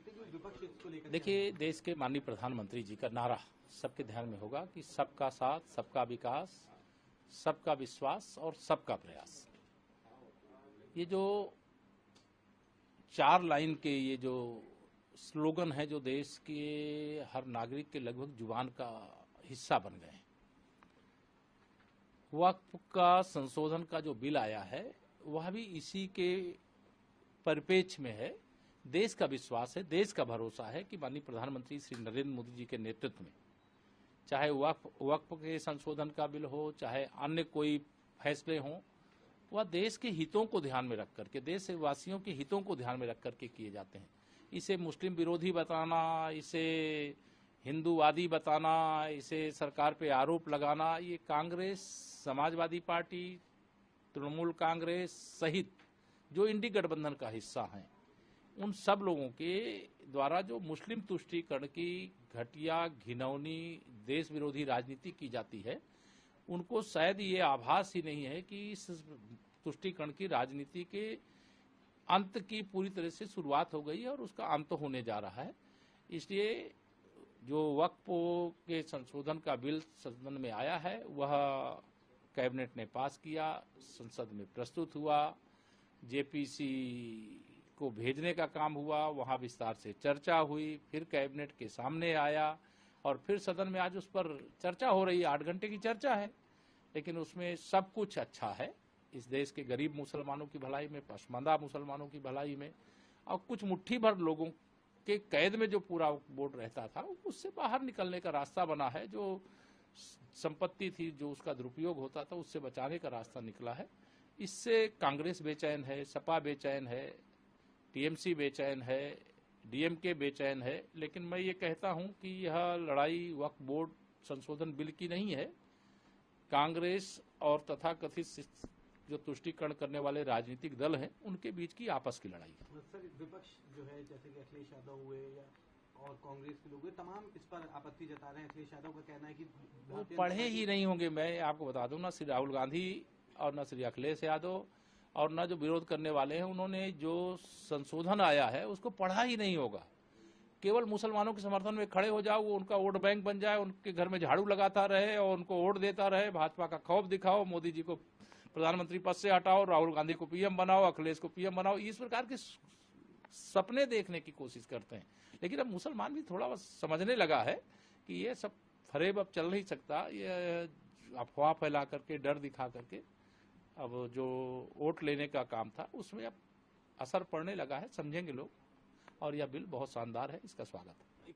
सकते हैं कि विपक्ष इसको लेकर? देखिए, देश के माननीय प्रधानमंत्री जी का नारा सबके ध्यान में होगा कि सबका साथ, सबका विकास, सबका विश्वास और सबका प्रयास। ये जो 4 लाइन के ये जो स्लोगन है, जो देश के हर नागरिक के लगभग जुबान का हिस्सा बन गए हैं। वक्फ का संशोधन का जो बिल आया है वह भी इसी के परिप्रेक्ष्य में है। देश का विश्वास है, देश का भरोसा है कि माननीय प्रधानमंत्री श्री नरेंद्र मोदी जी के नेतृत्व में, चाहे वक्फ के संशोधन का बिल हो, चाहे अन्य कोई फैसले हों, वह देश के हितों को ध्यान में रख करके, देश वासियों के हितों को ध्यान में रख करके किए जाते हैं। इसे मुस्लिम विरोधी बताना, इसे हिंदूवादी बताना, इसे सरकार पे आरोप लगाना, ये कांग्रेस, समाजवादी पार्टी, तृणमूल कांग्रेस सहित जो इंडी गठबंधन का हिस्सा हैं, उन सब लोगों के द्वारा जो मुस्लिम तुष्टीकरण की घटिया, घिनौनी, देश विरोधी राजनीति की जाती है, उनको शायद ये आभास ही नहीं है कि इस तुष्टीकरण की राजनीति के अंत की पूरी तरह से शुरुआत हो गई है और उसका अंत होने जा रहा है। इसलिए जो वक्फ के संशोधन का बिल सदन में आया है वह कैबिनेट ने पास किया, संसद में प्रस्तुत हुआ, जेपीसी को भेजने का काम हुआ, वहां विस्तार से चर्चा हुई, फिर कैबिनेट के सामने आया और फिर सदन में आज उस पर चर्चा हो रही है। 8 घंटे की चर्चा है, लेकिन उसमें सब कुछ अच्छा है। इस देश के गरीब मुसलमानों की भलाई में, पसमानदा मुसलमानों की भलाई में और कुछ मुट्ठी भर लोगों के कैद में जो पूरा बोर्ड रहता था, उससे बाहर निकलने का रास्ता बना है। जो संपत्ति थी, जो उसका दुरुपयोग होता था, उससे बचाने का रास्ता निकला है। इससे कांग्रेस बेचैन है, सपा बेचैन है, टीएमसी बेचैन है, डीएमके बेचैन है। लेकिन मैं ये कहता हूं कि यह लड़ाई वक्फ बोर्ड संशोधन बिल की नहीं है, कांग्रेस और तथाकथित जो तुष्टीकरण करने वाले राजनीतिक दल हैं उनके बीच की आपस की लड़ाई है। सर, विपक्ष जो है, जैसे कि अखिलेश यादव हुए या और कांग्रेस के लोग हुए, तमाम इस पर आपत्ति जता रहे हैं। अखिलेश यादव का कहना है कि वो पढ़े ही नहीं होंगे। मैं आपको बता दूं, ना श्री राहुल गांधी और न श्री अखिलेश यादव और न जो विरोध करने वाले हैं, उन्होंने जो संशोधन आया है उसको पढ़ा ही नहीं होगा। केवल मुसलमानों के समर्थन में खड़े हो जाओ, वो उनका वोट बैंक बन जाए, उनके घर में झाड़ू लगाता रहे और उनको वोट देता रहे, भाजपा का खौफ दिखाओ, मोदी जी को प्रधानमंत्री पद से हटाओ, राहुल गांधी को पीएम बनाओ, अखिलेश को पीएम बनाओ, इस प्रकार के सपने देखने की कोशिश करते हैं। लेकिन अब मुसलमान भी थोड़ा समझने लगा है कि ये सब फरेब अब चल नहीं सकता। ये अफवाह फैला करके, डर दिखा करके अब जो वोट लेने का काम था उसमें अब असर पड़ने लगा है, समझेंगे लोग। और यह बिल बहुत शानदार है, इसका स्वागत है।